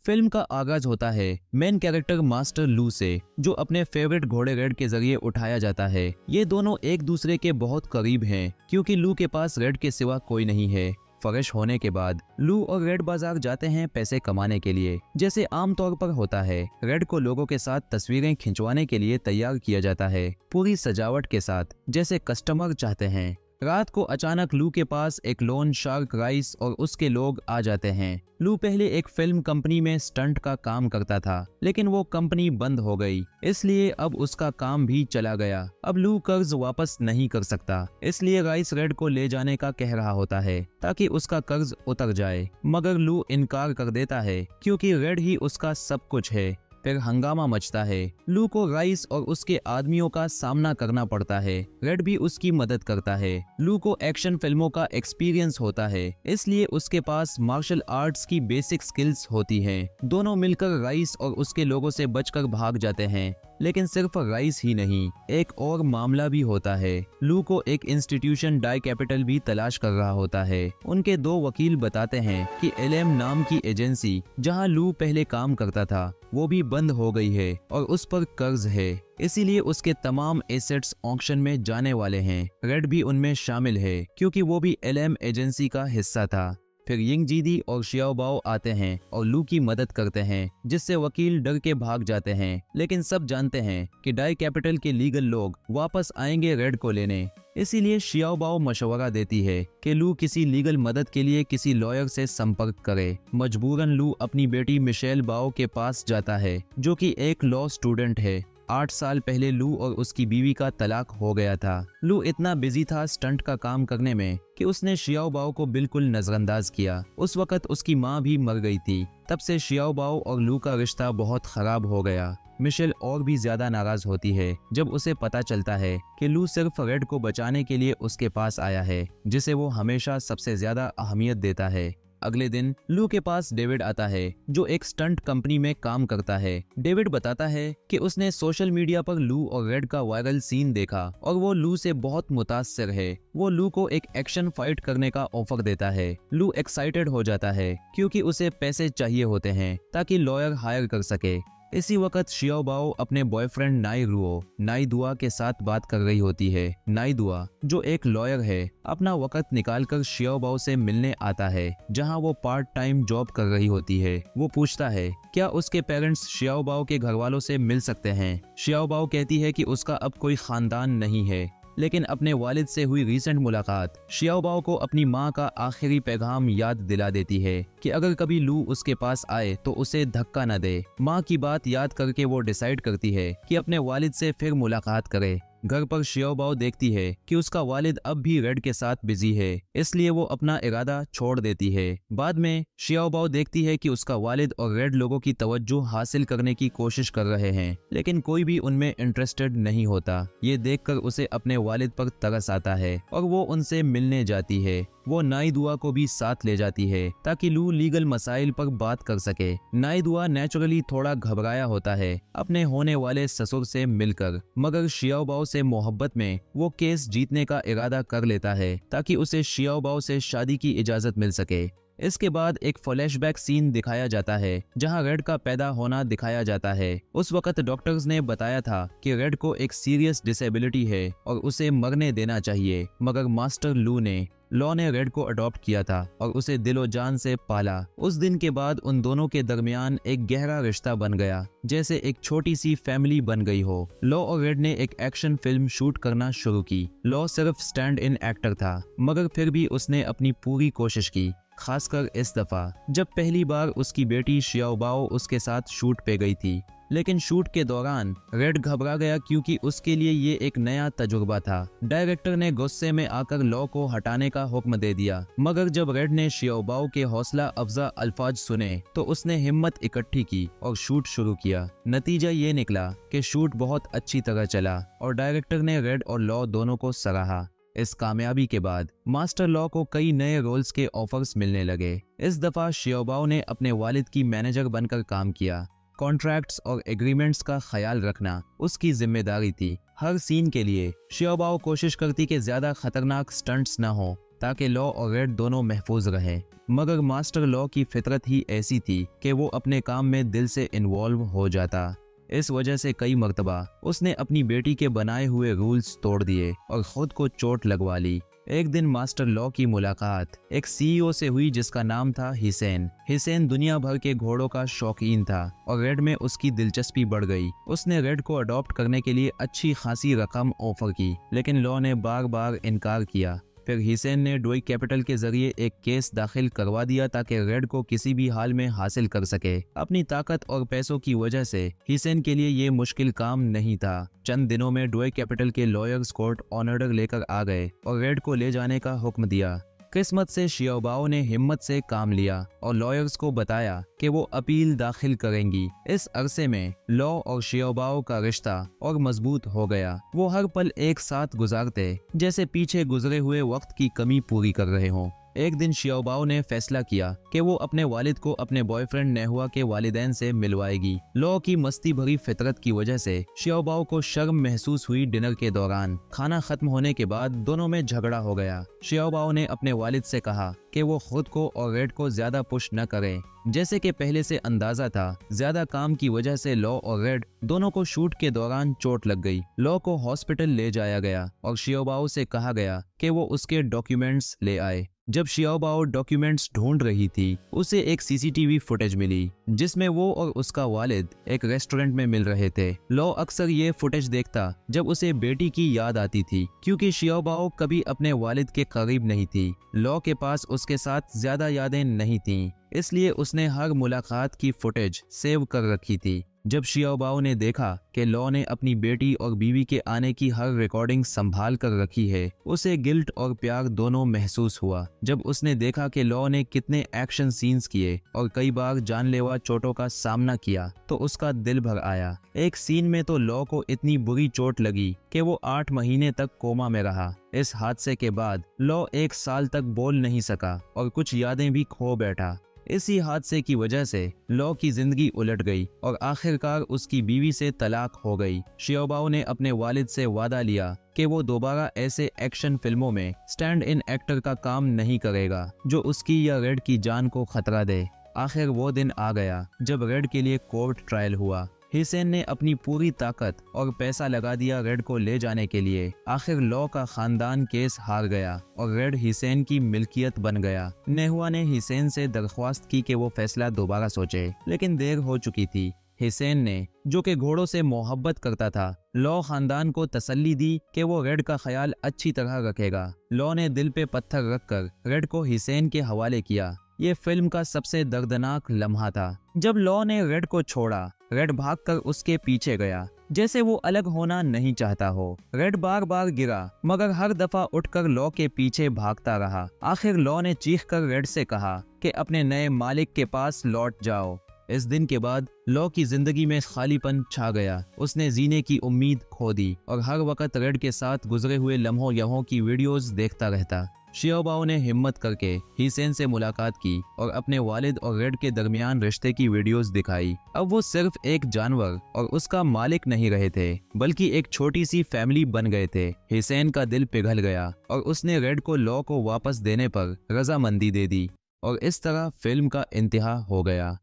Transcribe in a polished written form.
Film का आगाज होता है मेन कैरेक्टर मास्टर लू से, जो अपने फेवरेट घोड़े रेड के जरिए उठाया जाता है। ये दोनों एक दूसरे के बहुत करीब हैं क्योंकि लू के पास रेड के सिवा कोई नहीं है। फ्रेश होने के बाद लू और रेड बाजार जाते हैं पैसे कमाने के लिए। जैसे आमतौर पर होता है, रेड को लोगों के साथ तस्वीरें खिंचवाने के लिए तैयार किया जाता है, पूरी सजावट के साथ जैसे कस्टमर चाहते हैं। रात को अचानक लू के पास एक लोन शार्क राइस और उसके लोग आ जाते हैं। लू पहले एक फिल्म कंपनी में स्टंट का काम करता था, लेकिन वो कंपनी बंद हो गई, इसलिए अब उसका काम भी चला गया। अब लू कर्ज वापस नहीं कर सकता, इसलिए राइस रेड को ले जाने का कह रहा होता है ताकि उसका कर्ज उतर जाए, मगर लू इनकार कर देता है क्योंकि रेड ही उसका सब कुछ है। फिर हंगामा मचता है। लू को राइस और उसके आदमियों का सामना करना पड़ता है। रेड भी उसकी मदद करता है। लू को एक्शन फिल्मों का एक्सपीरियंस होता है, इसलिए उसके पास मार्शल आर्ट्स की बेसिक स्किल्स होती हैं। दोनों मिलकर राइस और उसके लोगों से बचकर भाग जाते हैं। लेकिन सिर्फ राइस ही नहीं, एक और मामला भी होता है। लू को एक इंस्टीट्यूशन डाई कैपिटल भी तलाश कर रहा होता है। उनके दो वकील बताते हैं कि एलएम नाम की एजेंसी जहां लू पहले काम करता था, वो भी बंद हो गई है और उस पर कर्ज है, इसीलिए उसके तमाम एसेट्स ऑक्शन में जाने वाले हैं। रेड भी उनमें शामिल है क्योंकि वो भी एलएम एजेंसी का हिस्सा था। फिर यिंग जीदी और शियाओबाओ आते हैं और लू की मदद करते हैं, जिससे वकील डर के भाग जाते हैं। लेकिन सब जानते हैं कि डाई कैपिटल के लीगल लोग वापस आएंगे रेड को लेने, इसीलिए शियाओबाओ मशवरा देती है कि लू किसी लीगल मदद के लिए किसी लॉयर से संपर्क करे। मजबूरन लू अपनी बेटी मिशेल बाओ के पास जाता है, जो कि एक लॉ स्टूडेंट है। 8 साल पहले लू और उसकी बीवी का तलाक हो गया था। लू इतना बिजी था स्टंट का काम करने में कि उसने शियाओबाओ को बिल्कुल नजरअंदाज किया। उस वक्त उसकी माँ भी मर गई थी। तब से शियाओबाओ और लू का रिश्ता बहुत खराब हो गया। मिशेल और भी ज्यादा नाराज होती है जब उसे पता चलता है कि लू सिर्फ रेड को बचाने के लिए उसके पास आया है, जिसे वो हमेशा सबसे ज्यादा अहमियत देता है। अगले दिन लू के पास डेविड आता है, जो एक स्टंट कंपनी में काम करता है। डेविड बताता है कि उसने सोशल मीडिया पर लू और रेड का वायरल सीन देखा और वो लू से बहुत मुतासिर है। वो लू को एक एक्शन फाइट करने का ऑफर देता है। लू एक्साइटेड हो जाता है क्योंकि उसे पैसे चाहिए होते हैं ताकि लॉयर हायर कर सके। इसी वक्त शियाओबाओ अपने बॉयफ्रेंड नाई दुआ के साथ बात कर रही होती है। नाई दुआ, जो एक लॉयर है, अपना वक्त निकालकर शियाओबाओ से मिलने आता है, जहां वो पार्ट टाइम जॉब कर रही होती है। वो पूछता है क्या उसके पेरेंट्स शियाओबाओ के घर वालों से मिल सकते हैं। शियाओबाओ कहती है कि उसका अब कोई खानदान नहीं है, लेकिन अपने वालिद से हुई रीसेंट मुलाकात शियाओबाओ को अपनी माँ का आखिरी पैगाम याद दिला देती है कि अगर कभी लू उसके पास आए तो उसे धक्का न दे। माँ की बात याद करके वो डिसाइड करती है कि अपने वालिद से फिर मुलाकात करे। घर पर शियाओबाओ देखती है कि उसका वालिद अब भी रेड के साथ बिजी है, इसलिए वो अपना इरादा छोड़ देती है। बाद में शियाओबाओ देखती है कि उसका वालिद और रेड लोगों की तवज्जो हासिल करने की कोशिश कर रहे हैं, लेकिन कोई भी उनमें इंटरेस्टेड नहीं होता। ये देखकर उसे अपने वालिद पर तरस आता है और वो उनसे मिलने जाती है। वो नाई दुआ को भी साथ ले जाती है ताकि लू लीगल मसाइल पर बात कर सके। नाई दुआ नेचुरली थोड़ा घबराया होता है अपने होने वाले ससुर से मिलकर, मगर शियाओबाओ से मोहब्बत में वो केस जीतने का इरादा कर लेता है ताकि उसे शियाओबाओ से शादी की इजाजत मिल सके। इसके बाद एक फ्लैशबैक सीन दिखाया जाता है जहां रेड का पैदा होना दिखाया जाता है। उस वक्त डॉक्टर्स ने बताया था कि रेड को एक सीरियस डिसेबिलिटी है और उसे मरने देना चाहिए, मगर मास्टर लॉ ने रेड को अडॉप्ट किया था और उसे दिलो जान से पाला। उस दिन के बाद उन दोनों के दरमियान एक गहरा रिश्ता बन गया, जैसे एक छोटी सी फैमिली बन गई हो। लॉ और रेड ने एक एक्शन फिल्म शूट करना शुरू की। लॉ सिर्फ स्टैंड इन एक्टर था, मगर फिर भी उसने अपनी पूरी कोशिश की, खासकर इस दफा जब पहली बार उसकी बेटी शियाओबाओ उसके साथ शूट पे गई थी। लेकिन शूट के दौरान रेड घबरा गया क्योंकि उसके लिए ये एक नया तजुर्बा था। डायरेक्टर ने गुस्से में आकर लॉ को हटाने का हुक्म दे दिया, मगर जब रेड ने शियाओबाओ के हौसला अफजा अल्फाज सुने तो उसने हिम्मत इकट्ठी की और शूट शुरू किया। नतीजा ये निकला कि शूट बहुत अच्छी तरह चला और डायरेक्टर ने रेड और लॉ दोनों को सराहा। इस कामयाबी के बाद मास्टर लॉ को कई नए रोल्स के ऑफर्स मिलने लगे। इस दफा शियाओबाओ ने अपने वालिद की मैनेजर बनकर काम किया। कॉन्ट्रैक्ट्स और एग्रीमेंट्स का ख्याल रखना उसकी जिम्मेदारी थी। हर सीन के लिए शियाओबाओ कोशिश करती कि ज्यादा खतरनाक स्टंट्स न हो ताकि लॉ और रेड दोनों महफूज रहें। मगर मास्टर लॉ की फितरत ही ऐसी थी कि वो अपने काम में दिल से इन्वॉल्व हो जाता। इस वजह से कई मर्तबा उसने अपनी बेटी के बनाए हुए रूल्स तोड़ दिए और खुद को चोट लगवा ली। एक दिन मास्टर लॉ की मुलाकात एक सीईओ से हुई जिसका नाम था हिसेन। हिसेन दुनिया भर के घोड़ों का शौकीन था और रेड में उसकी दिलचस्पी बढ़ गई। उसने रेड को अडॉप्ट करने के लिए अच्छी खासी रकम ऑफर की, लेकिन लॉ ने बार बार इनकार किया। फिर हिसेन ने डोई कैपिटल के जरिए एक केस दाखिल करवा दिया ताकि रेड को किसी भी हाल में हासिल कर सके। अपनी ताकत और पैसों की वजह से हिसेन के लिए ये मुश्किल काम नहीं था। चंद दिनों में डोई कैपिटल के लॉयर्स कोर्ट ऑर्डर लेकर आ गए और रेड को ले जाने का हुक्म दिया। किस्मत से शियाओबाओ ने हिम्मत से काम लिया और लॉयर्स को बताया कि वो अपील दाखिल करेंगी। इस अरसे में लॉ और शियाओबाओ का रिश्ता और मजबूत हो गया। वो हर पल एक साथ गुजारते जैसे पीछे गुजरे हुए वक्त की कमी पूरी कर रहे हों। एक दिन शियाओबाओ ने फैसला किया कि वो अपने वालिद को अपने बॉयफ्रेंड नेहुआ के वालिदैन से मिलवाएगी। लॉ की मस्ती भरी फितरत की वजह से शियाओबाओ को शर्म महसूस हुई। डिनर के दौरान खाना खत्म होने के बाद दोनों में झगड़ा हो गया। शियाओबाओ ने अपने वालिद से कहा कि वो खुद को और रेड को ज्यादा पुश न करें। जैसे कि पहले से अंदाजा था, ज्यादा काम की वजह से लॉ और रेड दोनों को शूट के दौरान चोट लग गई। लॉ को हॉस्पिटल ले जाया गया और शियाओबाओ से कहा गया कि वो उसके डॉक्यूमेंट्स ले आए। जब शियाओबाओ डॉक्यूमेंट्स ढूंढ रही थी, उसे एक सीसीटीवी फुटेज मिली जिसमें वो और उसका वालिद एक रेस्टोरेंट में मिल रहे थे। लॉ अक्सर ये फुटेज देखता जब उसे बेटी की याद आती थी, क्योंकि शियाओबाओ कभी अपने वालिद के करीब नहीं थी। लॉ के पास उसके साथ ज्यादा यादें नहीं थीं, इसलिए उसने हर मुलाकात की फुटेज सेव कर रखी थी। जब शियाओबाओ ने देखा कि लॉ ने अपनी बेटी और बीवी के आने की हर रिकॉर्डिंग संभाल कर रखी है, उसे गिल्ट और प्यार दोनों महसूस हुआ। जब उसने देखा कि लॉ ने कितने एक्शन सीन्स किए और कई बार जानलेवा चोटों का सामना किया, तो उसका दिल भर आया। एक सीन में तो लॉ को इतनी बुरी चोट लगी कि वो 8 महीने तक कोमा में रहा। इस हादसे के बाद लॉ 1 साल तक बोल नहीं सका और कुछ यादें भी खो बैठा। इसी हादसे की वजह से लॉ की जिंदगी उलट गई और आखिरकार उसकी बीवी से तलाक हो गई। शियाओबाओ ने अपने वालिद से वादा लिया कि वो दोबारा ऐसे एक्शन फिल्मों में स्टैंड इन एक्टर का काम नहीं करेगा जो उसकी या रेड की जान को खतरा दे। आखिर वो दिन आ गया जब रेड के लिए कोर्ट ट्रायल हुआ। हिसेन ने अपनी पूरी ताकत और पैसा लगा दिया रेड को ले जाने के लिए। आखिर लॉ का खानदान केस हार गया और रेड हिसेन की मिल्कियत बन गया। नेहुआ ने हिसेन से दरख्वास्त की कि वो फैसला दोबारा सोचे, लेकिन देर हो चुकी थी। हिसेन ने, जो कि घोड़ों से मोहब्बत करता था, लॉ खानदान को तसल्ली दी कि वो रेड का ख्याल अच्छी तरह रखेगा। लॉ ने दिल पे पत्थर रखकर रेड को हिसेन के हवाले किया। ये फिल्म का सबसे दर्दनाक लम्हा था। जब लॉ ने रेड को छोड़ा, रेड भागकर उसके पीछे गया जैसे वो अलग होना नहीं चाहता हो। रेड बार बार गिरा मगर हर दफा उठकर लॉ के पीछे भागता रहा। आखिर लॉ ने चीखकर रेड से कहा कि अपने नए मालिक के पास लौट जाओ। इस दिन के बाद लॉ की जिंदगी में खालीपन छा गया। उसने जीने की उम्मीद खो दी और हर वक्त रेड के साथ गुजरे हुए लम्हों यहों की वीडियोस देखता रहता। शियाओबाओ ने हिम्मत करके हिसेन से मुलाकात की और अपने वालिद और रेड के दरमियान रिश्ते की वीडियोस दिखाई। अब वो सिर्फ एक जानवर और उसका मालिक नहीं रहे थे, बल्कि एक छोटी सी फैमिली बन गए थे। हिसेन का दिल पिघल गया और उसने रेड को लॉ को वापस देने पर रजामंदी दे दी और इस तरह फिल्म का इंतहा हो गया।